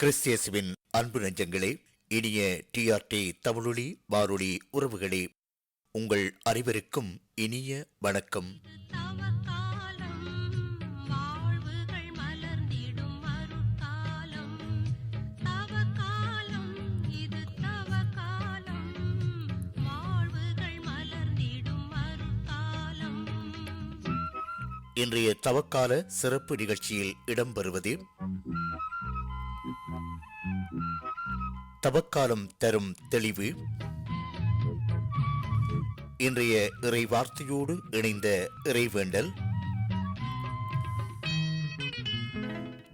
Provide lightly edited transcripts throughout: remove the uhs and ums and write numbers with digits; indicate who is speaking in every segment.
Speaker 1: கிறிஸ்தியசுவின் அன்பு நெஞ்சங்களே, இனிய டிஆர்டி தமிழொலி வானொலி உறவுகளே, உங்கள் அனைவருக்கும் இனிய வணக்கம். இன்றைய தவக்கால சிறப்பு நிகழ்ச்சியில் இடம்பெறுவது தவக்காலம் தரும் தெளிவு. இன்றைய இறை வார்த்தையோடு இணைந்த இறைவேண்டல்,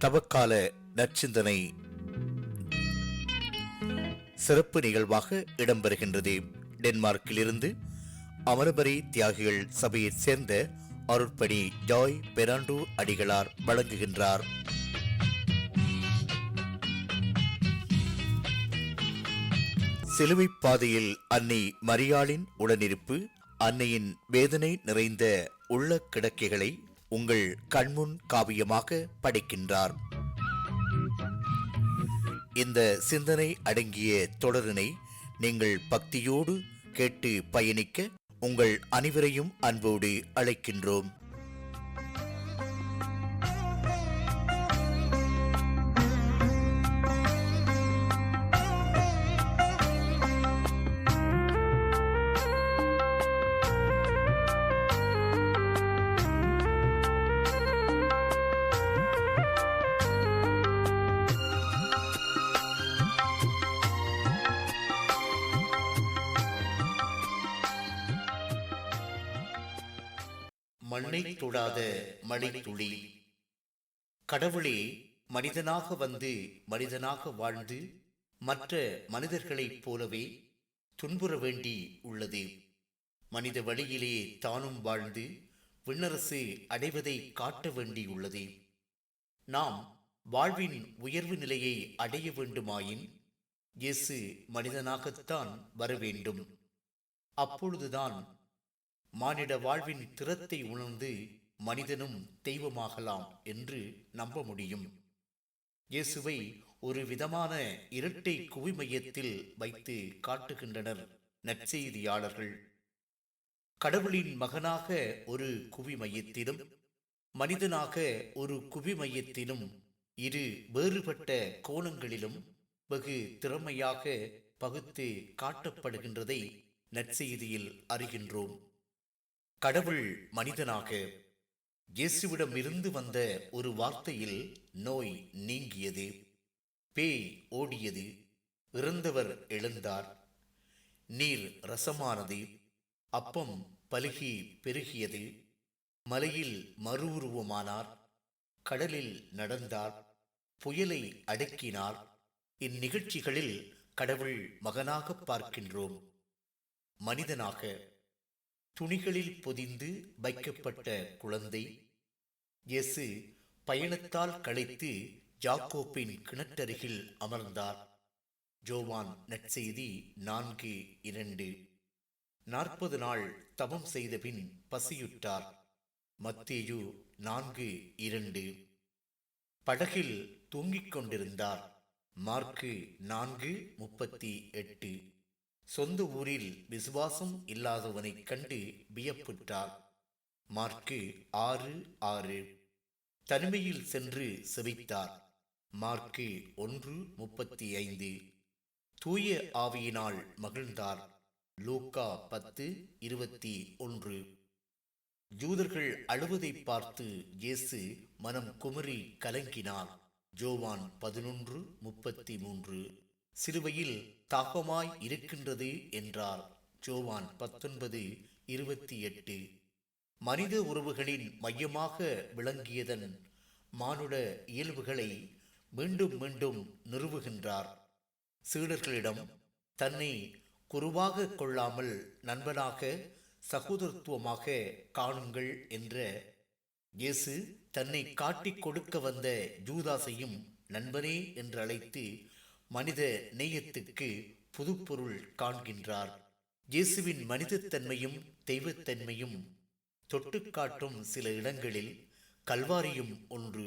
Speaker 1: தவக்கால நற்சிந்தனை சிறப்பு நிகழ்வாக இடம்பெறுகின்றது. டென்மார்க்கிலிருந்து அமரபரி தியாகிகள் சபையைச் சேர்ந்த அருட்பணி ஜாய் பெராண்டோ அடிகளார் வழங்குகின்றார். சிலுவை பாதையில் அன்னை மரியாளின் உடனிருப்பு, அன்னையின் வேதனை நிறைந்த உள்ள கிடக்கைகளை உங்கள் கண்முன் காவியமாக படைக்கின்றார். இந்த சிந்தனை அடங்கிய தொடரினை நீங்கள் பக்தியோடு கேட்டு பயணிக்க உங்கள் அனைவரையும் அன்போடு அழைக்கின்றோம். மண்ணை தொடாத மழைத்துளி. கடவுளே மனிதனாக வந்து மனிதனாக வாழ்ந்து மற்ற மனிதர்களைப் போலவே துன்புற வேண்டி உள்ளது. மனித வழியிலே தானும் வாழ்ந்து விண்ணரசு அடைவதை காட்ட வேண்டியுள்ளது. நாம் வாழ்வின் உயர்வு நிலையை அடைய வேண்டுமாயின் இயேசு மனிதனாகத்தான் வர வேண்டும். அப்பொழுதுதான் மானிட வாழ்வின் திறத்தை உணர்ந்து மனிதனும் தெய்வமாகலாம் என்று நம்ப முடியும். இயேசுவை ஒரு விதமான இரட்டை குவி மையத்தில் வைத்து காட்டுகின்றனர் நற்செய்தியாளர்கள். கடவுளின் மகனாக ஒரு குவி மையத்திலும் மனிதனாக ஒரு குவி மையத்திலும் இரு வேறுபட்ட கோணங்களிலும் வெகு திறமையாக பகுத்து காட்டப்படுகின்றதை நற்செய்தியில் அறிகின்றோம். கடவுள் மனிதனாக இயேசுவிடம் இருந்து வந்த ஒரு வார்த்தையில் நோய் நீங்கியது, பேய் ஓடியது, இறந்தவர் எழுந்தார், நீர் ரசமானது, அப்பம் பலுகி பெருகியது, மலையில் மறு உருவமானார், கடலில் நடந்தார், புயலை அடக்கினார். இந்நிகழ்ச்சிகளில் கடவுள் மகனாக பார்க்கின்றோம். மனிதனாக துணிகளில் பொதிந்து வைக்கப்பட்ட குழந்தை இயேசு பயணத்தால் களைத்து யாக்கோப்பின் கிணற்றருகில் அமர்ந்தார். யோவான் நற்செய்தி 4:2. 40 நாள் தவம் செய்தபின் பசியுற்றார். மத்தேயு 4:2. படகில் தூங்கிக் கொண்டிருந்தார். மாற்கு 4:38. சொந்த ஊரில் விசுவாசம் இல்லாதவனை கண்டு வியப்புற்றார். மாற்கு 6:6. தனிமையில் சென்று செபித்தார். மாற்கு 1:35. தூய ஆவியினால் மகிழ்ந்தார். லூக்கா 10:21. யூதர்கள் அழுவதை பார்த்து இயேசு மனம் குமரி கலங்கினார். யோவான் 11:33. சிலுவையில் தாகமாய் இருக்கின்றது என்றார். யோவான் 19:28. மனித உறவுகளின் மையமாக விளங்கியதன் மானுட இயல்புகளை மீண்டும் மீண்டும் நிறுவுகின்றார். சீடர்களிடம் தன்னை குருவாக கொள்ளாமல் நண்பனாக சகோதரத்துவமாக காணுங்கள் என்ற இயேசு தன்னை காட்டிக் கொடுக்க வந்த யூதாசையும் நண்பனே என்று அழைத்து மனித நேயத்துக்கு புதுப்பொருள் காண்கின்றார். இயேசுவின் மனிதத்தன்மையும் தெய்வத்தன்மையும் தொட்டு காட்டும் சில இடங்களில் கல்வாரியும் ஒன்று.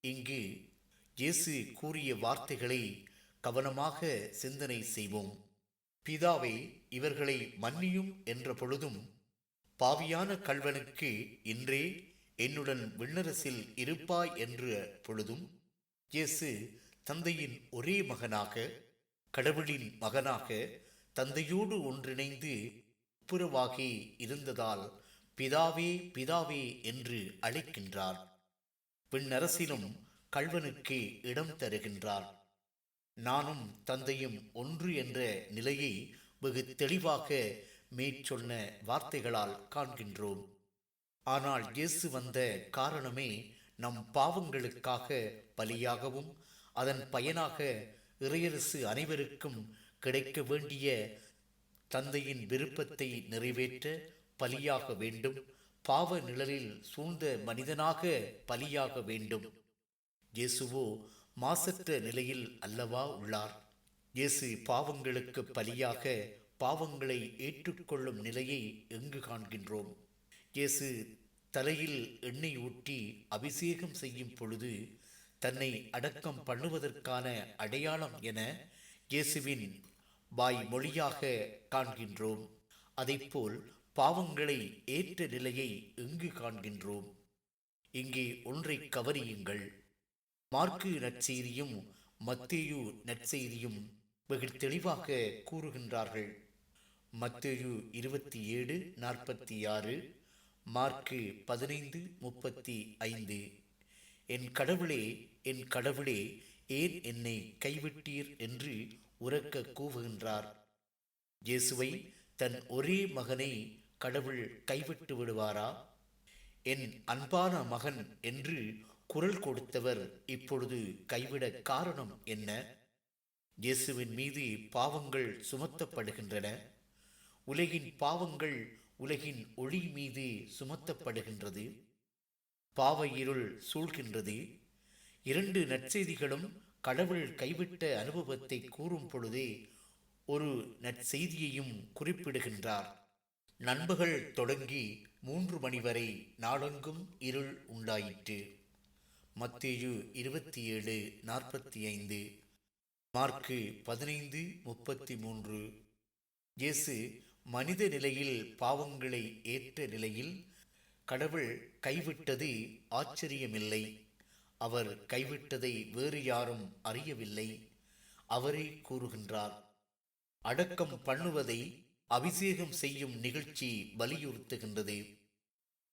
Speaker 1: இங்கு இயேசு கூறிய வார்த்தைகளை கவனமாக சிந்தனை செய்வோம். பிதாவே, இவர்களை மன்னியும் என்ற பொழுதும், பாவியான கள்வனுக்கு இன்றே என்னுடன் விண்ணரசில் இருப்பாய் என்ற பொழுதும், இயேசு தந்தையின் ஒரே மகனாக, கடவுளின் மகனாக, தந்தையோடு ஒன்றிணைந்து ஒப்புரவாகி இருந்ததால் பிதாவே பிதாவே என்று அழைக்கின்றார். விண்ணரசிலும் கள்வனுக்கு இடம் தருகின்றார். நானும் தந்தையும் ஒன்று என்ற நிலையை வெகு தெளிவாக மேற்சொன்ன வார்த்தைகளால் காண்கின்றோம். ஆனால் இயேசு வந்த காரணமே நம் பாவங்களுக்காக பலியாகவும், அதன் பயனாக இறையரசு அனைவருக்கும் கிடைக்க வேண்டிய தந்தையின் விருப்பத்தை நிறைவேற்ற பலியாக வேண்டும். பாவ நிழலில் சூழ்ந்த மனிதனாக பலியாக வேண்டும். இயேசுவோ மாசற்ற நிலையில் அல்லவா உள்ளார். இயேசு பாவங்களுக்கு பலியாக பாவங்களை ஏற்றுக்கொள்ளும் நிலையை எங்கு காண்கின்றோம்? இயேசு தலையில் எண்ணெய் ஊற்றி அபிஷேகம் செய்யும் பொழுது தன்னை அடக்கம் பண்ணுவதற்கான அடையாளம் என இயேசுவின் வாய் மொழியாக காண்கின்றோம். அதைப்போல் பாவங்களை ஏற்ற நிலையை எங்கு காண்கின்றோம்? இங்கே ஒன்றை கவனியுங்கள். மாற்கு நற்செய்தியும் மத்தேயு நற்செய்தியும் வெகு தெளிவாக கூறுகின்றார்கள். மத்தேயு 27:46, மாற்கு 15:35. என் கடவுளே, என் கடவுளே, ஏன் என்னை கைவிட்டீர் என்று உரக்க கூவுகின்றார். இயேசுவை, தன் ஒரே மகனை கடவுள் கைவிட்டு விடுவாரா? என் அன்பான மகன் என்று குரல் கொடுத்தவர் இப்பொழுது கைவிட காரணம் என்ன? இயேசுவின் மீது பாவங்கள் சுமத்தப்படுகின்றன. உலகின் பாவங்கள் உலகின் ஒளி மீது சுமத்தப்படுகின்றது. பாவ இருள் சூழ்கின்றது. 2 நற்செய்திகளும் கடவுள் கைவிட்ட அனுபவத்தை கூறும் பொழுதே ஒரு நற்செய்தியையும் குறிப்பிடுகின்றார். நண்பகல் தொடங்கி 3 மணி வரை நாடெங்கும் இருள் உண்டாயிற்று. மத்தேயு 27:45, மாற்கு 15:33. இயேசு மனித நிலையில் பாவங்களை ஏற்ற நிலையில் கடவுள் கைவிட்டது ஆச்சரியமில்லை. அவர் கைவிட்டதை வேறு யாரும் அறியவில்லை. அவரே கூறுகின்றார். அடக்கம் பண்ணுவதை அபிஷேகம் செய்யும் நிகழ்ச்சி வலியுறுத்துகின்றது.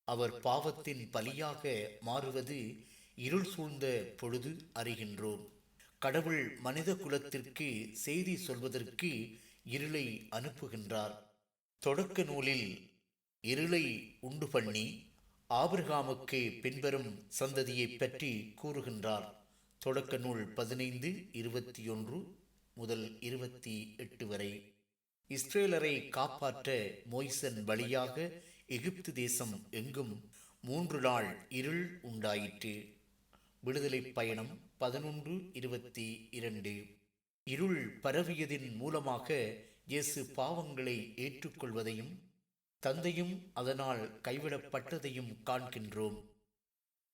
Speaker 1: அவர் பாவத்தின் பலியாக மாறுவது இருள் சூழ்ந்த பொழுது அறிகின்றோம். கடவுள் மனித குலத்திற்கு செய்தி சொல்வதற்கு இருளை அனுப்புகின்றார். தொடக்க நூலில் இருளை உண்டு பண்ணி ஆபிரகாமுக்கு பின்வரும் சந்ததியை பற்றி கூறுகின்றார். தொடக்க நூல் 15:21 முதல் 28 வரை. இஸ்ரேலரை காப்பாற்ற மோய்சன் வழியாக எகிப்து தேசம் எங்கும் 3 நாள் இருள் உண்டாயிற்று. விடுதலை பயணம் 11:22. இருள் பரவியதின் மூலமாக இயேசு பாவங்களை ஏற்றுக்கொள்வதையும் தந்தையும் அதனால் கைவிடப்பட்டதையும் காண்கின்றோம்.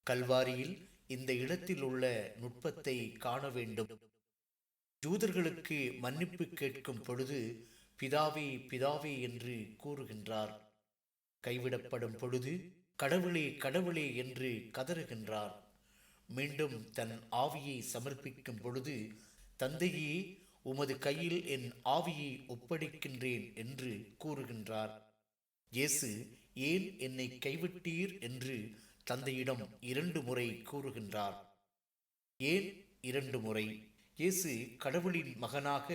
Speaker 1: கல்வாரியில் இந்த இடத்தில் உள்ள நுட்பத்தை காண வேண்டும். யூதர்களுக்கு மன்னிப்பு கேட்கும் பொழுது பிதாவே பிதாவே என்று கூறுகின்றார். கைவிடப்படும் பொழுது கடவுளே கடவுளே என்று கதறுகின்றார். மீண்டும் தன் ஆவியை சமர்ப்பிக்கும் பொழுது தந்தையே, உமது கையில் என் ஆவியை ஒப்படைக்கின்றேன் என்று கூறுகின்றார். இயேசு ஏன் என்னை கைவிட்டீர் என்று தந்தையிடம் 2 முறை கூறுகின்றார். ஏன் 2 முறை? இயேசு கடவுளின் மகனாக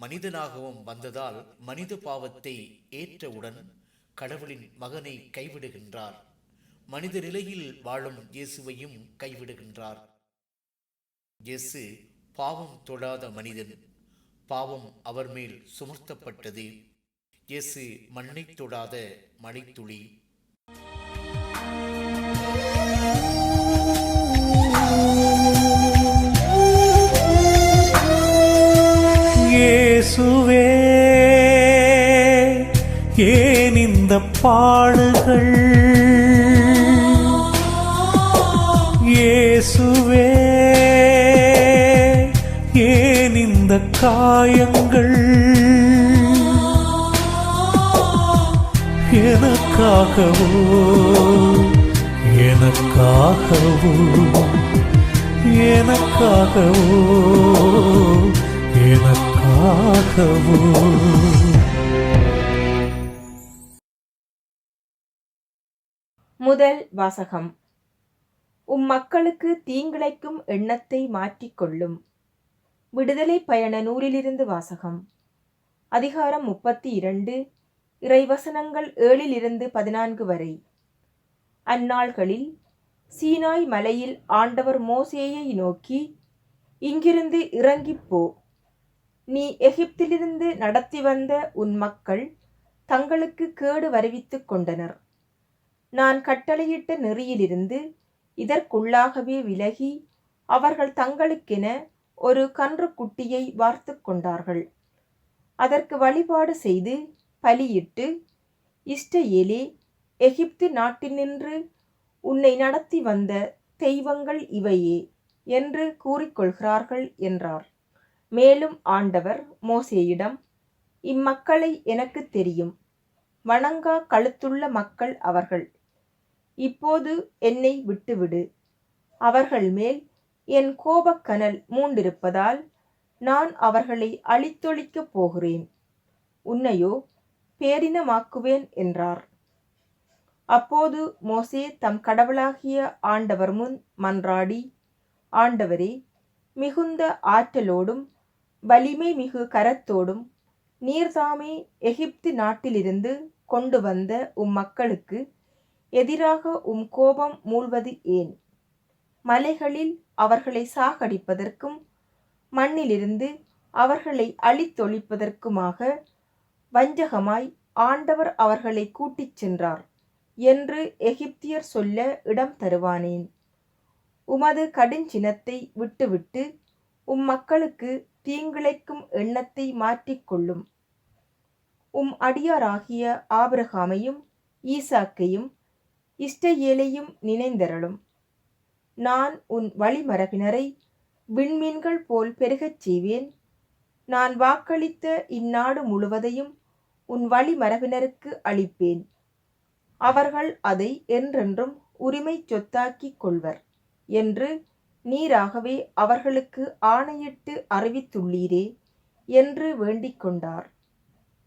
Speaker 1: மனிதனாகவும் வந்ததால் மனித பாவத்தை ஏற்றவுடன் கடவுளின் மகனை கைவிடுகின்றார். மனித நிலையில் வாழும் இயேசுவையும் கைவிடுகின்றார். இயேசு பாவம் தொடாத மனிதன். பாவம் அவர் மேல் சுமர்த்தப்பட்டது. இயேசு மண்ணை தொடாத மழைத்துளி.
Speaker 2: இயேசுவே, ஏன் இந்த பாடுகள்? இயேசுவே, இந்த காயங்கள் எனக்காகவோ எனக்காகவோ எனக்காகவோ எனக்காகவோ.
Speaker 3: முதல் வாசகம். மக்களுக்கு தீங்கிழைக்கும் எண்ணத்தை மாற்றிக்கொள்ளும். விடுதலை பயண நூலிலிருந்து வாசகம். அதிகாரம் 32, இறைவசனங்கள் 7-14 வரை. அந்நாள்களில் சீனாய் மலையில் ஆண்டவர் மோசேயை நோக்கி, இங்கிருந்து இறங்கிப் போ. நீ எகிப்திலிருந்து நடத்தி வந்த உன் மக்கள் தங்களுக்கு கேடு வருவித்துக் கொண்டனர். நான் கட்டளையிட்ட நெறியிலிருந்து இதற்குள்ளாகவே விலகி அவர்கள் தங்களுக்கென ஒரு கன்றுக்குட்டியை வார்த்து கொண்டார்கள். அதற்கு வழிபாடு செய்து பலியிட்டு, இஸ்ரவேலே, எகிப்து நாட்டினின்று உன்னை நடத்தி வந்த தெய்வங்கள் இவையே என்று கூறிக்கொள்கிறார்கள் என்றார். மேலும் ஆண்டவர் மோசேயிடம், இம்மக்களை எனக்கு தெரியும், வணங்கா கழுத்துள்ள மக்கள் அவர்கள். இப்போது என்னை விட்டுவிடு. அவர்கள் மேல் என் கோபக்கனல் மூண்டிருப்பதால் நான் அவர்களை அழித்தொழிக்கப் போகிறேன். உன்னையோ பேரினமாக்குவேன் என்றார். அப்போது மோசே தம் கடவுளாகிய ஆண்டவர் முன் மன்றாடி, ஆண்டவரே, மிகுந்த ஆற்றலோடும் வலிமை மிகு கரத்தோடும் நீர்தாமே எகிப்து நாட்டிலிருந்து கொண்டு வந்த மக்களுக்கு எதிராக கோபம் மூள்வது ஏன்? மலைகளில் அவர்களை சாகடிப்பதற்கும் மண்ணிலிருந்து அவர்களை அழித்தொழிப்பதற்குமாக வஞ்சகமாய் ஆண்டவர் அவர்களை கூட்டிச் சென்றார் என்று எகிப்தியர் சொல்ல இடம் தருவானேன்? உமது கடுஞ்சினத்தை விட்டுவிட்டு மக்களுக்கு தீங்கிழைக்கும் எண்ணத்தை மாற்றிக்கொள்ளும். அடியாராகிய ஆபிரகாமையும் ஈசாக்கையும் இஸ்ரவேலையும் நினைந்தருளும். நான் உன் வழிமரபினரை விண்மீன்கள் போல் பெருகச் செய்வேன். நான் வாக்களித்த இந்நாடு முழுவதையும் உன் வழிமரபினருக்கு அளிப்பேன். அவர்கள் அதை என்றென்றும் உரிமை சொத்தாக்கிக் கொள்வர் என்று நீராகவே அவர்களுக்கு ஆணையிட்டு அறிவித்துள்ளீரே என்று வேண்டிக் கொண்டார்.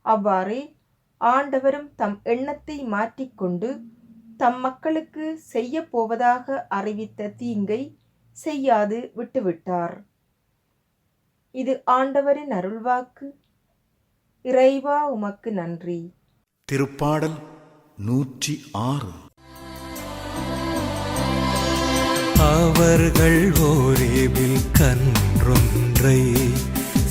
Speaker 3: அவ்வாறே ஆண்டவரும் தம் எண்ணத்தை மாற்றிக்கொண்டு தம் மக்களுக்கு செய்ய போவதாக அறிவித்த தீங்கை செய்யாது விட்டுவிட்டார். இது ஆண்டவரின் அருள்வாக்கு. இறைவா, உமக்கு நன்றி.
Speaker 4: திருப்பாடல் 106.
Speaker 2: அவர்கள் ஓரேபில் கன்றொன்றை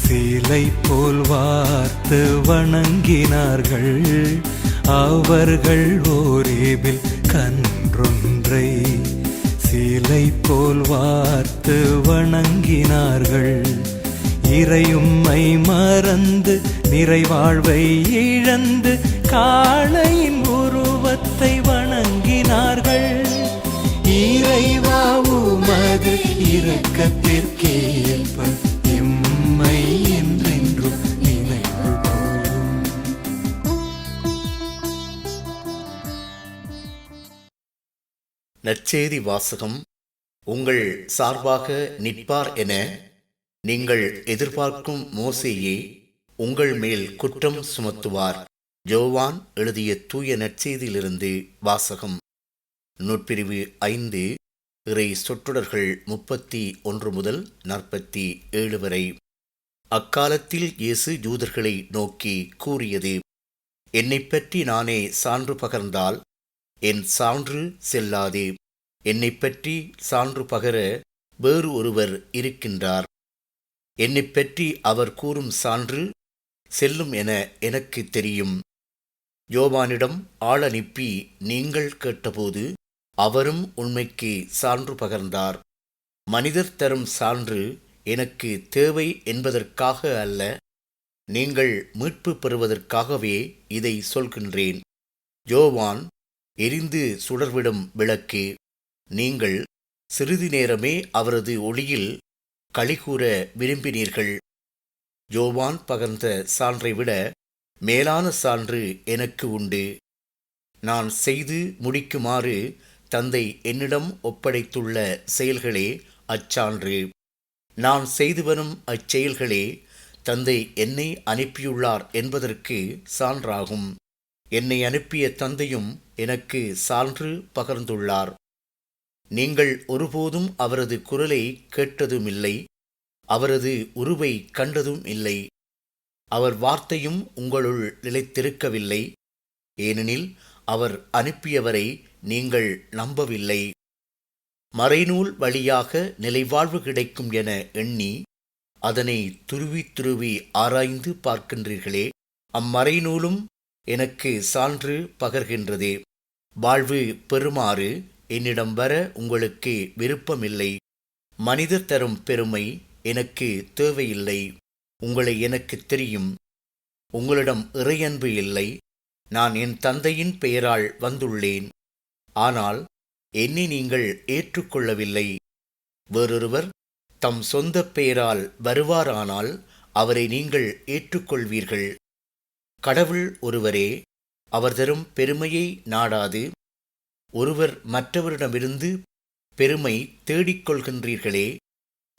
Speaker 2: சீலை போல் வார்த்து வணங்கினார்கள். அவர்கள் ஓரேபில் கன்றொன்றை சீலை போல் வார்த்து வணங்கினார்கள். இறையும்மை மறந்து நிறைவாழ்வை இழந்து காளையின் உருவத்தை வணங்கினார்கள். இறைவா, உமது இரக்கத்திற்கேற்ப எம்மை என்றென்றும் நினைவு கூரும்.
Speaker 1: நற்செய்தி வாசகம். உங்கள் சார்பாக நிற்பார் என நீங்கள் எதிர்பார்க்கும் மோசேயே உங்கள் மேல் குற்றம் சுமத்துவார். யோவான் எழுதிய தூய நற்செய்தியிலிருந்து வாசகம். நூற்பிரிவு 5, இறை சொற்றொடர்கள் 31 முதல் 47 வரை. அக்காலத்தில் இயேசு யூதர்களை நோக்கி கூறியது: என்னைப் பற்றி நானே சான்று பகர்ந்தால் என் சான்று செல்லாது. என்னைப் பற்றி சான்று பகர வேறு ஒருவர் இருக்கின்றார். என்னைப் பற்றி அவர் கூறும் சான்று செல்லும் என எனக்கு தெரியும். யோவானிடம் ஆள் அனுப்பி நீங்கள் கேட்டபோது அவரும் உண்மைக்கு சான்று பகர்ந்தார். மனிதர் தரும் சான்று எனக்கு தேவை என்பதற்காக அல்ல, நீங்கள் மீட்பு பெறுவதற்காகவே இதை சொல்கின்றேன். யோவான் எரிந்து சுடர்விடும் விளக்கு. நீங்கள் சிறிது நேரமே அவரது ஒளியில் களிகூர விரும்பினீர்கள். யோவான் பகர்ந்த சான்றை விட மேலான சான்று எனக்கு உண்டு. நான் செய்து முடிக்குமாறு தந்தை என்னிடம் ஒப்படைத்துள்ள செயல்களே அச்சான்று. நான் செய்து வரும் அச்செயல்களே தந்தை என்னை அனுப்பியுள்ளார் என்பதற்கு சான்றாகும். என்னை அனுப்பிய தந்தையும் எனக்கு சான்று பகர்ந்துள்ளார். நீங்கள் ஒருபோதும் அவரது குரலை கேட்டதுமில்லை, அவரது உருவை கண்டதும் இல்லை. அவர் வார்த்தையும் உங்களுள் நிலைத்திருக்கவில்லை, ஏனெனில் அவர் அனுப்பியவரை நீங்கள் நம்பவில்லை. மறைநூல் வழியாக நிலைவாழ்வு கிடைக்கும் என எண்ணி அதனை துருவி துருவி ஆராய்ந்து பார்க்கின்றீர்களே, அம்மறைநூலும் எனக்கு சான்று பகர்கின்றதே. வாழ்வு பெறுமாறு என்னிடம் வர உங்களுக்கு விருப்பமில்லை. மனிதர் தரும் பெருமை எனக்கு தேவையில்லை. உங்களை எனக்கு தெரியும். உங்களிடம் இறையன்பு இல்லை. நான் என் தந்தையின் பெயரால் வந்துள்ளேன், ஆனால் என்னை நீங்கள் ஏற்றுக்கொள்ளவில்லை. வேறொருவர் தம் சொந்த பெயரால் வருவாரானால் அவரை நீங்கள் ஏற்றுக்கொள்வீர்கள். கடவுள் ஒருவரே, அவர் தரும் பெருமையை நாடாது ஒருவர் மற்றவரிடமிருந்து பெருமை தேடிக்கொள்கின்றீர்களே,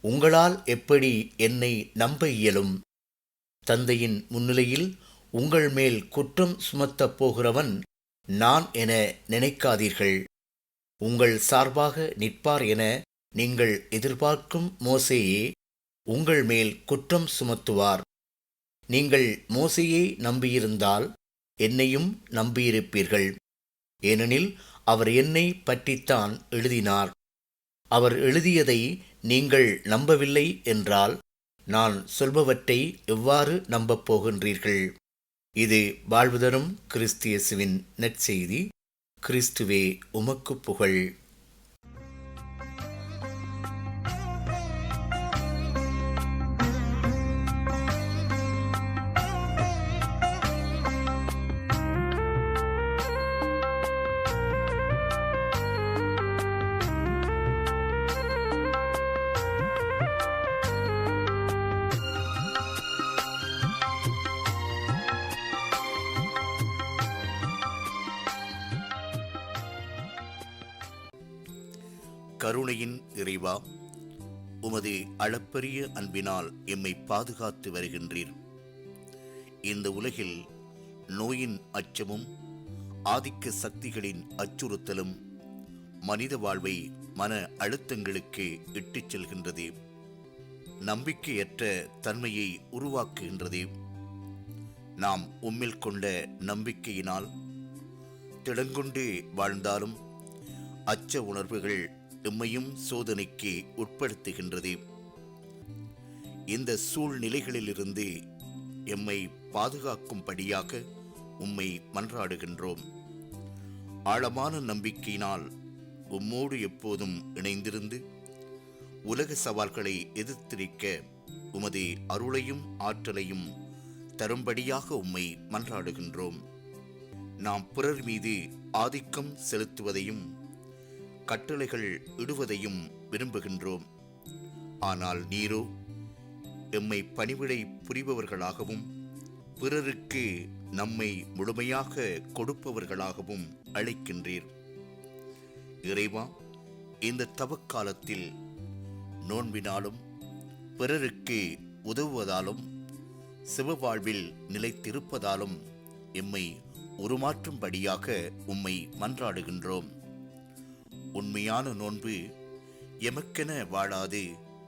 Speaker 1: உங்களால் எப்படி என்னை நம்ப இயலும்? தந்தையின் முன்னிலையில் உங்கள் மேல் குற்றம் சுமத்தப் போகிறவன் நான் என நினைக்காதீர்கள். உங்கள் சார்பாக நிற்பார் என நீங்கள் எதிர்பார்க்கும் மோசேயே உங்கள் மேல் குற்றம் சுமத்துவார். நீங்கள் மோசேயை நம்பியிருந்தால் என்னையும் நம்பியிருப்பீர்கள், ஏனெனில் அவர் என்னை பற்றித்தான் எழுதினார். அவர் எழுதியதை நீங்கள் நம்பவில்லை என்றால் நான் சொல்பவற்றை எவ்வாறு நம்பப் போகின்றீர்கள்? இது வாழ்வு தரும் கிறிஸ்து இயேசுவின் நற்செய்தி. கிறிஸ்துவே உமக்கு புகழ். கருணையின் இறைவா, உமது அளப்பரிய அன்பினால் எம்மை பாதுகாத்து வருகின்றீர். இந்த உலகில் நோயின் அச்சமும் ஆதிக்க சக்திகளின் அச்சுறுத்தலும் மனித வாழ்வை மன அழுத்தங்களுக்கு இட்டுச் செல்கின்றது. நம்பிக்கையற்ற தன்மையை உருவாக்குகின்றது. நாம் உம்மில் கொண்ட நம்பிக்கையினால் திடங்கொண்டு வாழ்ந்தாலும் அச்ச உணர்வுகள் எம்மையும் சோதனைக்கு உட்படுத்துகின்றது. இந்த சூழ்நிலைகளிலிருந்து எம்மை பாதுகாக்கும்படியாக உம்மை மன்றாடுகின்றோம். ஆழமான நம்பிக்கையினால் உம்மோடு எப்போதும் இணைந்திருந்து உலக சவால்களை எதிர்த்திருக்க உமது அருளையும் ஆற்றலையும் தரும்படியாக உம்மை மன்றாடுகின்றோம். நாம் பிறர் மீது ஆதிக்கம் செலுத்துவதையும் கட்டளைகள் இடுவதையும் விரும்புகின்றோம். ஆனால் நீரோ எம்மை பணிவிடை புரிபவர்களாகவும் பிறருக்கு நம்மை முழுமையாக கொடுப்பவர்களாகவும் அழைக்கின்றீர். இறைவா, இந்த தவக்காலத்தில் நோன்பினாலும் பிறருக்கு உதவுவதாலும் சிவவாழ்வில் நிலைத்திருப்பதாலும் எம்மை உருமாற்றும்படியாக உம்மை மன்றாடுகின்றோம். உண்மையான நோன்பு எமக்கென வாழாது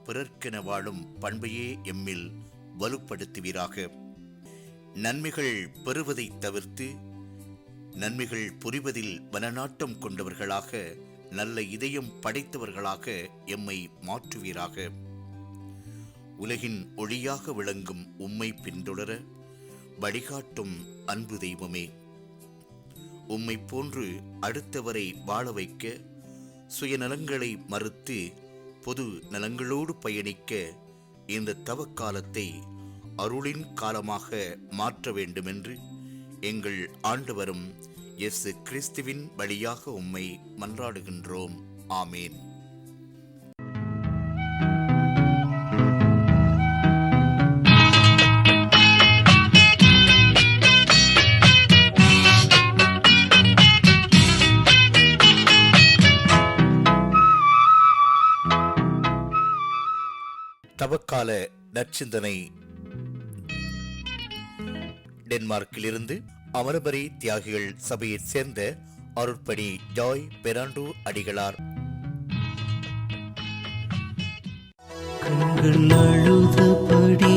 Speaker 1: பிறர்க்கென வாழும் பண்பையே எம்மில் வலுப்படுத்துவீராக. நன்மைகள் பெறுவதை தவிர்த்து நன்மைகள் புரிவதில் மனநாட்டம் கொண்டவர்களாக, நல்ல இதயம் படைத்தவர்களாக எம்மை மாற்றுவீராக. உலகின் ஒளியாக விளங்கும் உம்மை பின்தொடர வழிகாட்டும் அன்பு தெய்வமே, உம்மை போன்று அடுத்தவரை வாழ வைக்க, சுயநலங்களை மறுத்து பொது நலங்களோடு பயணிக்க இந்த தவக்காலத்தை அருளின் காலமாக மாற்ற வேண்டுமென்று எங்கள் ஆண்டவரும் இயேசு கிறிஸ்துவின் வழியாக உம்மை மன்றாடுகின்றோம். ஆமேன். தவக்கால நற்சிந்தனை. டென்மார்க்கிலிருந்து அமரபரி தியாகிகள் சபையைச் சேர்ந்த அருட்பணி ஜாய் பெராண்டோ அடிகளார்.
Speaker 2: கண்கள் அழுதபடி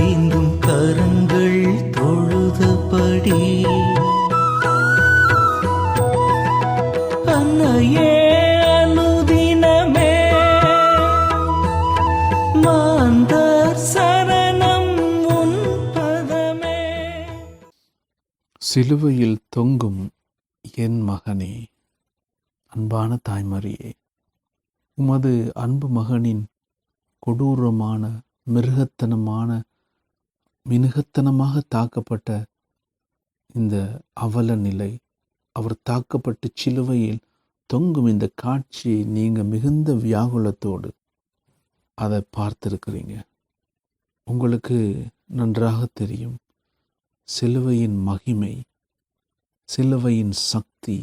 Speaker 2: ஏந்தும் கரங்கள் தொழுதபடி அன்னையே அனுதினமே மாந்தர் சரணம் உன் பதமே. சிலுவையில் தொங்கும் என் மகனே, அன்பான தாய்மரியே, உமது அன்பு மகனின் கொடூரமான மிருகத்தனமாக தாக்கப்பட்ட இந்த அவல நிலை, அவர் தாக்கப்பட்டு சிலுவையில் தொங்கும் இந்த காட்சியை நீங்கள் மிகுந்த வியாகுலத்தோடு அதை பார்த்திருக்கிறீங்க. உங்களுக்கு நன்றாக தெரியும் சிலுவையின் மகிமை, சிலுவையின் சக்தி,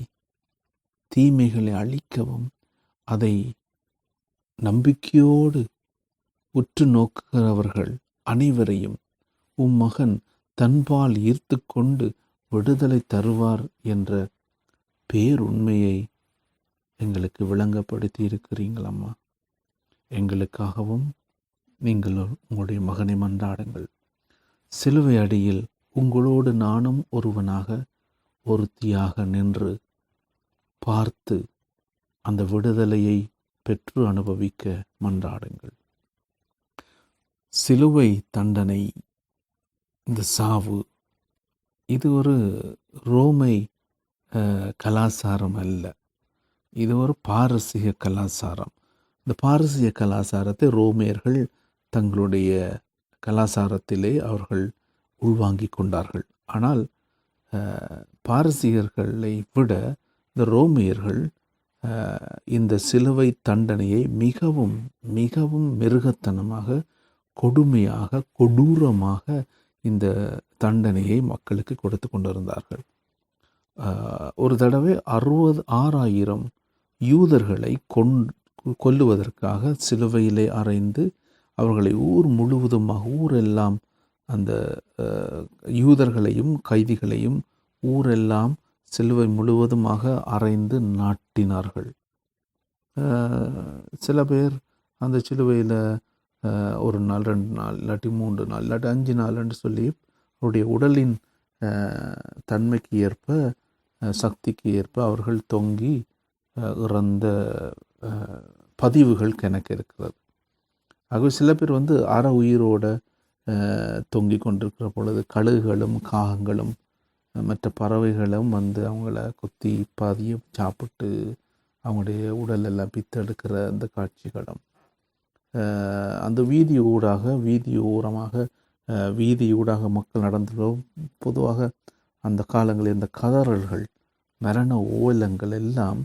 Speaker 2: தீமைகளை அழிக்கவும் அதை நம்பிக்கையோடு உற்று நோக்குகிறவர்கள் அனைவரையும் உம் மகன் தன்பால் ஈர்த்து கொண்டு விடுதலை தருவார் என்ற பேருண்மையை எங்களுக்கு விளங்கப்படுத்தி இருக்கிறீங்களம்மா. எங்களுக்காகவும் நீங்கள் உங்களுடைய மகனை மன்றாடுங்கள். சிலுவை அடியில் உங்களோடு நானும் ஒருத்தியாக நின்று பார்த்து அந்த விடுதலையை பெற்று அனுபவிக்க மன்றாடுங்கள். சிலுவை தண்டனை, இந்த சாவு, இது ஒரு ரோமை கலாச்சாரம் அல்ல, இது ஒரு பாரசீக கலாச்சாரம். இந்த பாரசீக கலாச்சாரத்தை ரோமியர்கள் தங்களுடைய கலாச்சாரத்திலே அவர்கள் உள்வாங்கி கொண்டார்கள். ஆனால் பாரசீகர்களை விட இந்த ரோமியர்கள் இந்த சிலுவை தண்டனையை மிகவும் மிகவும் மிருகத்தனமாக, கொடுமையாக, கொடூரமாக இந்த தண்டனையை மக்களுக்கு கொடுத்து கொண்டிருந்தார்கள். ஒரு தடவை 66,000 யூதர்களை கொல்லுவதற்காக சிலுவையிலே அறைந்து அவர்களை ஊர் முழுவதுமாக, ஊரெல்லாம் அந்த யூதர்களையும் கைதிகளையும் ஊரெல்லாம் சிலுவை முழுவதுமாக அறைந்து நாட்டினார்கள். சில பேர் அந்த சிலுவையில் ஒரு நாள், 2 நாள், இல்லாட்டி 3 நாள், இல்லாட்டி 5 நாள் என்று சொல்லி அவருடைய உடலின் தன்மைக்கு ஏற்ப, சக்திக்கு ஏற்ப அவர்கள் தொங்கி இறந்த பதிவுகள் கணக்கு இருக்கிறது. ஆகவே சில பேர் அற உயிரோட தொங்கி கொண்டிருக்கிற பொழுது கழுகுகளும் காகங்களும் மற்ற பறவைகளும் அவங்கள கொத்தி பாதியும் சாப்பிட்டு அவங்களுடைய உடலெல்லாம் பித்தெடுக்கிற அந்த காட்சிகளும், அந்த வீதி ஊடாக மக்கள் நடந்துடும். பொதுவாக அந்த காலங்களில் இந்த கதறல்கள், மரண ஓலங்கள் எல்லாம்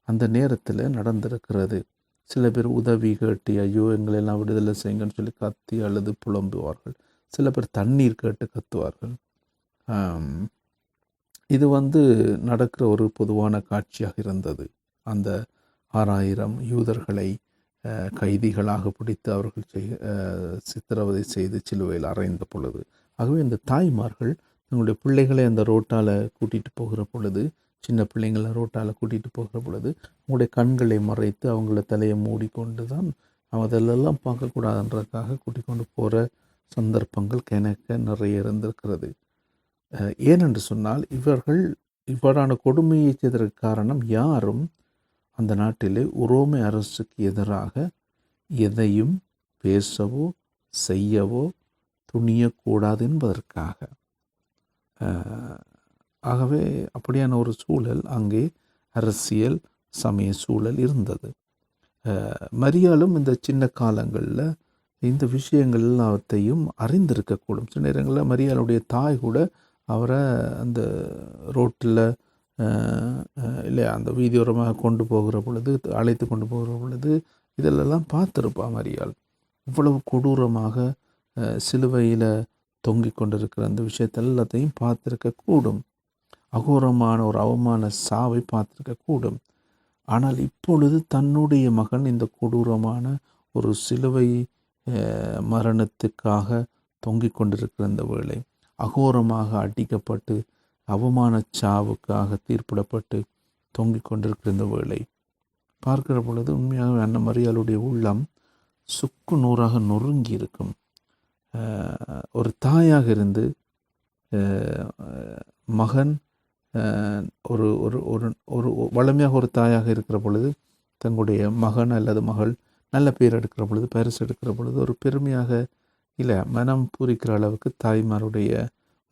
Speaker 2: அந்த நேரத்தில் நடந்திருக்கிறது. சில பேர் உதவி கேட்டு, ஐயோ எங்களெல்லாம் விடுதலை செய்யுங்கன்னு சொல்லி கத்தி அழுது புலம்புவார்கள். சில பேர் தண்ணீர் கேட்டு கத்துவார்கள். இது நடக்கிற ஒரு பொதுவான காட்சியாக இருந்தது. அந்த 6,000 யூதர்களை கைதிகளாக பிடித்து அவர்கள் சித்திரவதை செய்து சிலுவையில் அறைந்த பொழுது, ஆகவே இந்த தாய்மார்கள் தங்களுடைய பிள்ளைகளை அந்த ரோட்டால் கூட்டிகிட்டு போகிற பொழுது, சின்ன பிள்ளைங்களை ரோட்டால் கூட்டிகிட்டு போகிற பொழுது அவங்களுடைய கண்களை மறைத்து அவங்கள தலையை மூடிக்கொண்டு தான் அதெல்லாம் பார்க்கக்கூடாதுன்றதுக்காக கூட்டிக் கொண்டு போகிற சந்தர்ப்பங்கள் கிணக்க நிறைய இருந்திருக்கிறது. ஏனென்று சொன்னால் இவர்கள் இவ்வாறான கொடுமையை செய்ததற்கு காரணம், யாரும் அந்த நாட்டிலே உரோமை அரசுக்கு எதிராக எதையும் பேசவோ செய்யவோ துணியக்கூடாது என்பதற்காக. ஆகவே அப்படியான ஒரு சூழல் அங்கே அரசியல் சமய சூழல் இருந்தது. மரியாளும் இந்த சின்ன காலங்களில் இந்த விஷயங்கள் எல்லாத்தையும் அறிந்திருக்கக்கூடும். சில நேரங்களில் மரியாளுடைய தாய் கூட அவரை அந்த ரோட்டில் இல்லையா அந்த வீதியோரமாக கொண்டு போகிற பொழுது, அழைத்து கொண்டு போகிற பொழுது இதிலெல்லாம் பார்த்துருப்பா மரியாள். இவ்வளவு கொடூரமாக சிலுவையில் தொங்கிக் கொண்டிருக்கிற அந்த விஷயத்தை எல்லாத்தையும் பார்த்துருக்கக்கூடும். அகோரமான ஒரு அவமான சாவை பார்த்துருக்கக்கூடும். ஆனால் இப்பொழுது தன்னுடைய மகன் இந்த கொடூரமான ஒரு சிலுவை மரணத்துக்காக தொங்கிக் கொண்டிருக்கிற இந்த வேளை, அகோரமாக அடிக்கப்பட்டு அவமான சாவுக்காக தீர்ப்பிடப்பட்டு தொங்கிக் கொண்டிருக்கிற இந்த வேளை பார்க்கிற பொழுது உண்மையாக அன்னை மரியாளுடைய உள்ளம் சுக்கு நூறாக நொறுங்கி இருக்கும். ஒரு தாயாக இருந்து மகன் ஒரு ஒரு ஒரு ஒரு வளமையாக ஒரு தாயாக இருக்கிற பொழுது தங்களுடைய மகன் அல்லது மகள் நல்ல பேர் எடுக்கிற பொழுது, பரிசு எடுக்கிற பொழுது ஒரு பெருமையாக இல்லை, மனம் பூரிக்கிற அளவுக்கு தாய்மாருடைய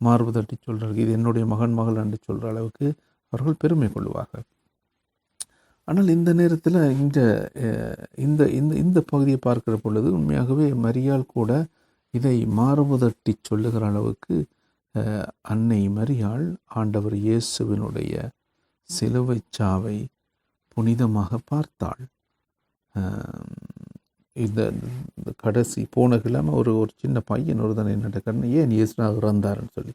Speaker 2: மார்பு தட்டி சொல்கிறார்கள், இது என்னுடைய மகன் மகள் என்று சொல்கிற அளவுக்கு அவர்கள் பெருமை கொள்வார்கள். ஆனால் இந்த நேரத்தில் இந்த இந்த இந்த இந்த பகுதியை பார்க்கிற பொழுது உண்மையாகவே மரியாள் கூட இதை மார்பு தட்டி சொல்லுகிற அளவுக்கு அன்னை மரியாள் ஆண்டவர் இயேசுவினுடைய சிலுவை சாவை புனிதமாக பார்த்தாள். இந்த கடைசி போன கிழமை ஒரு சின்ன பையன் ஒருத்தனை என்னட்ட கண்ணு, ஏன் இயேசுனா இறந்தாருன்னு சொல்லி,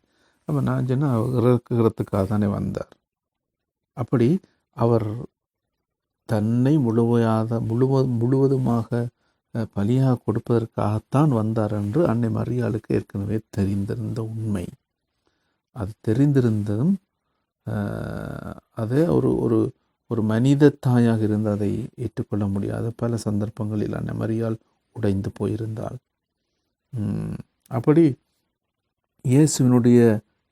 Speaker 2: அப்போ நான் சொன்னால் அவர் இறக்குறதுக்காக தானே வந்தார். அப்படி அவர் தன்னை முழுவதுமாக பலியாக கொடுப்பதற்காகத்தான் வந்தார் என்று அன்னை மரியாளுக்கு ஏற்கனவே தெரிந்திருந்த உண்மை. அது தெரிந்திருந்ததும் அதே ஒரு ஒரு ஒரு மனித தாயாக இருந்து அதை ஏற்றுக்கொள்ள முடியாத பல சந்தர்ப்பங்களில் அன்னை மரியாள் உடைந்து போயிருந்தாள். அப்படி இயேசுவினுடைய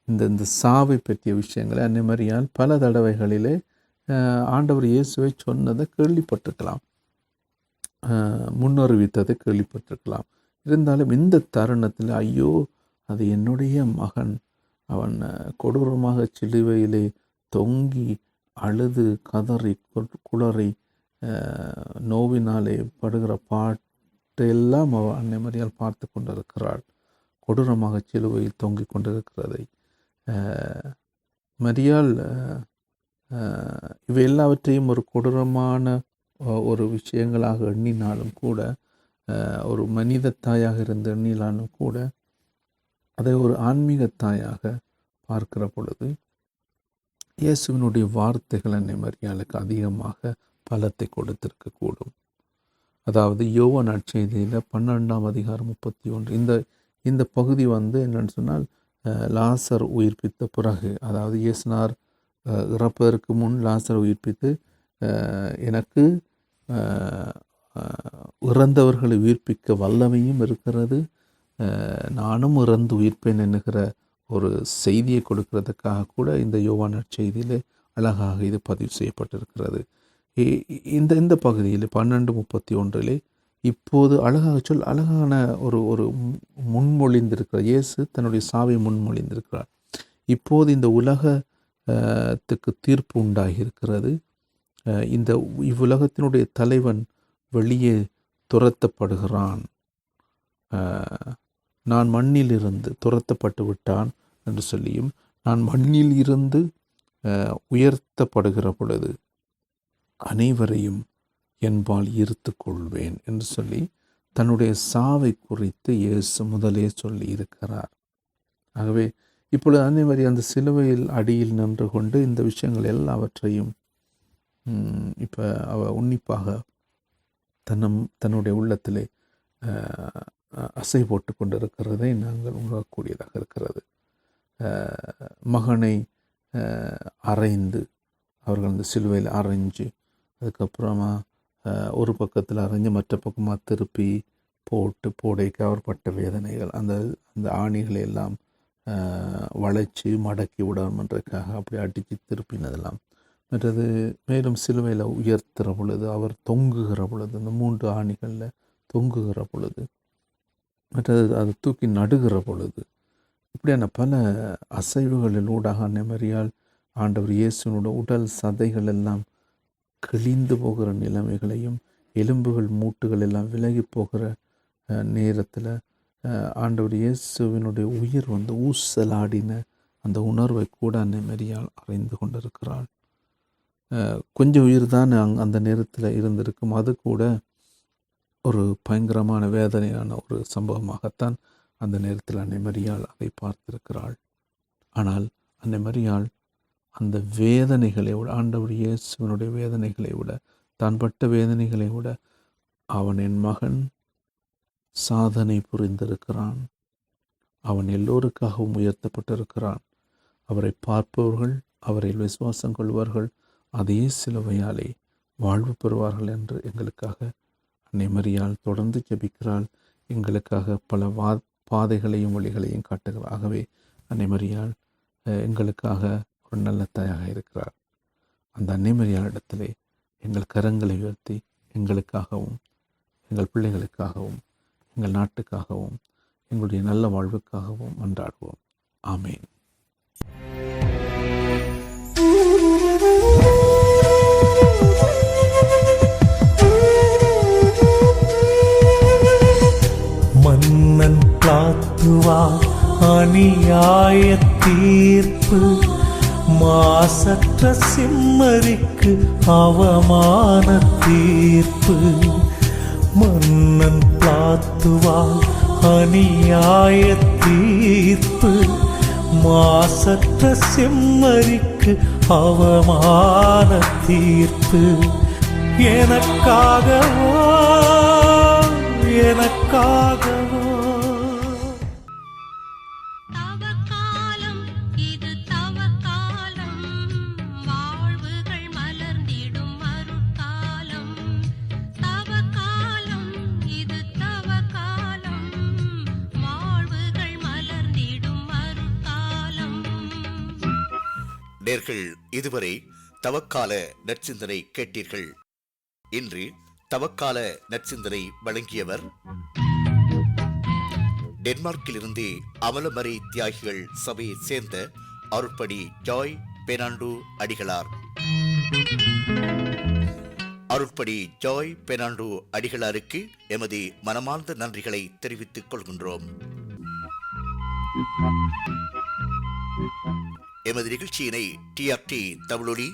Speaker 2: இந்த சாவை பற்றிய விஷயங்களை அன்னை மரியாள் பல தடவைகளிலே ஆண்டவர் இயேசுவை சொன்னதை கேள்விப்பட்டிருக்கலாம், முன்னறிவித்ததை கேள்விப்பட்டிருக்கலாம். இருந்தாலும் இந்த தருணத்தில் ஐயோ அது என்னுடைய மகன், அவன் கொடூரமாக சிலுவையிலே தொங்கி அழுது கதறி குளறி நோவினாலே படுகிற பாட்டெல்லாம் அவள் அன்னை மரியாள் பார்த்து கொண்டிருக்கிறாள். கொடூரமாக சிலுவையில் தொங்கி கொண்டிருக்கிறதை மரியாள் இவை எல்லாவற்றையும் ஒரு கொடூரமான ஒரு விஷயங்களாக எண்ணினாலும் கூட, ஒரு மனித தாயாக இருந்து எண்ணினாலும் கூட, அதை ஒரு ஆன்மீக தாயாக பார்க்கிற பொழுது இயேசுவினுடைய வார்த்தைகள் அன்னை மரியாளுக்கு அதிகமாக பலத்தை கொடுத்திருக்கக்கூடும். அதாவது யோவான் நற்செய்தியில் 12ஆம் அதிகாரம் 31 இந்த பகுதி என்னன்னு சொன்னால், லாசர் உயிர்ப்பித்த பிறகு, அதாவது இயேசுனார் இறப்பதற்கு முன் லாசர் உயிர்ப்பித்து எனக்கு இறந்தவர்களை உயிர்ப்பிக்க வல்லமையும் இருக்கிறது, நானும் இறந்து உயிர்ப்பேன் என்கிற ஒரு செய்தியை கொடுக்கிறதுக்காக கூட இந்த யோவான் நற்செய்தியிலே அழகாக இது பதிவு செய்யப்பட்டிருக்கிறது. இந்த பகுதியில் 12:31 இப்போது அழகான ஒரு முன்மொழிந்திருக்கிறார். இயேசு தன்னுடைய சாவை முன்மொழிந்திருக்கிறார். இப்போது இந்த உலகத்துக்கு தீர்ப்பு உண்டாகியிருக்கிறது. இவ்வுலகத்தினுடைய தலைவன் வெளியே துரத்தப்படுகிறான். நான் மண்ணில் இருந்து துரத்தப்பட்டு விட்டான் என்று சொல்லியும், நான் மண்ணில் இருந்து உயர்த்தப்படுகிற பொழுது அனைவரையும் என்பால் ஈர்த்து கொள்வேன் என்று சொல்லி தன்னுடைய சாவை குறித்து இயேசு முதலே சொல்லி இருக்கிறார். ஆகவே இப்பொழுது அனைவரை அந்த சிலுவையில் அடியில் நின்று கொண்டு இந்த விஷயங்கள் எல்லாவற்றையும் இப்போ அவ உன்னிப்பாக தன்னுடைய உள்ளத்திலே அசை போட்டு கொண்டிருக்கிறதை நாங்கள் உணரக்கூடியதாக இருக்கிறது. மகனை அரைந்து, அவர்கள் அந்த சிலுவையில் அரைஞ்சு, அதுக்கப்புறமா ஒரு பக்கத்தில் அரைஞ்சு மற்ற பக்கமாக திருப்பி போடைக்கு அவர் பட்ட வேதனைகள், அந்த ஆணிகளை எல்லாம் வளைச்சி மடக்கி விடணுன்றதுக்காக அப்படி அடித்து திருப்பினதெல்லாம். மற்றது மேலும் சிலுவையில் உயர்த்துகிற பொழுது, அவர் தொங்குகிற பொழுது, இந்த 3 ஆணிகளில் தொங்குகிற பொழுது, மற்றது அதை தூக்கி நடுகிற பொழுது, இப்படியான பல அசைவுகளில் ஊடாக அன்னை மரியாள் ஆண்டவர் இயேசுனோட உடல் சதைகள் எல்லாம் கிழிந்து போகிற நிலைமைகளையும், எலும்புகள் மூட்டுகள் எல்லாம் விலகி போகிற நேரத்தில் ஆண்டவர் இயேசுவினுடைய உயிர் ஊசலாடின அந்த உணர்வை கூட அன்னை மரியாள் அறிந்து கொண்டிருக்கிறாள். கொஞ்சம் உயிர் தான் அந்த நேரத்தில் இருந்திருக்கும். அது கூட ஒரு பயங்கரமான வேதனையான ஒரு சம்பவமாகத்தான் அந்த நேரத்தில் அன்னை மரியாள் அதை பார்த்திருக்கிறாள். ஆனால் அன்னை மரியாள் அந்த வேதனைகளை விட, ஆண்டவர் இயேசுவினுடைய வேதனைகளை விட, தான் பட்ட வேதனைகளை விட அவன் என் மகன் சாதனை புரிந்திருக்கிறான், அவன் எல்லோருக்காகவும் உயர்த்தப்பட்டிருக்கிறான், அவரை பார்ப்பவர்கள் அவரில் விசுவாசம் கொள்வார்கள் அதே சிலுவையாலே வாழ்வு பெறுவார்கள் என்று எங்களுக்காக அன்னை மரியாள் தொடர்ந்து ஜெபிக்கிறாள். எங்களுக்காக பல பாதைகளையும் வழிகளையும் காட்டுகிறார். ஆகவே அன்னை மரியாள் எங்களுக்காக ஒரு நல்ல தாயாக இருக்கிறார். அந்த அன்னை மரியாளிடத்திலே எங்கள் கரங்களை உயர்த்தி எங்களுக்காகவும் எங்கள் பிள்ளைகளுக்காகவும் எங்கள் நாட்டுக்காகவும் எங்களுடைய நல்ல வாழ்வுக்காகவும் மன்றாடுவோம். ஆமேன்.
Speaker 5: மன்னன் பிளாத்துவா அநியாய தீர்ப்பு, மாசற்ற சிம்மரிக்கு அவமான தீர்ப்பு. மன்னன் பிளாத்துவா அநியாய தீர்ப்பு, மாசற்ற செம்மறிக்கு அவமான தீர்ப்பு. எனக்காகவோ எனக்காகவோ
Speaker 1: நேர்கள் இதுவரை தவக்கால நற்சிந்தனை கேட்டீர்கள். இன்று தவக்கால நற்சிந்தனை வழங்கியவர் டென்மார்க்கிலிருந்து அமலமரி தியாகிகள் சபையை சேர்ந்த அருட்பணி ஜாய் பெர்னாண்டோ அடிகளார். அருட்பணி ஜாய் பெர்னாண்டோ அடிகளாருக்கு எமது மனமார்ந்த நன்றிகளை தெரிவித்துக் கொள்கின்றோம். எமது நிகழ்ச்சியினை டிஆர்டி தமிழொலி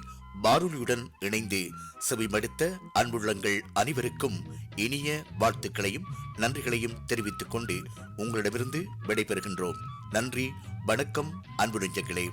Speaker 1: வானொலியுடன் இணைந்து செவிமடுத்த அன்புள்ளங்கள் அனைவருக்கும் இனிய வாழ்த்துக்களையும் நன்றிகளையும் தெரிவித்துக் கொண்டு உங்களிடமிருந்து விடைபெறுகின்றோம். நன்றி, வணக்கம் அன்பு நெஞ்சங்களே.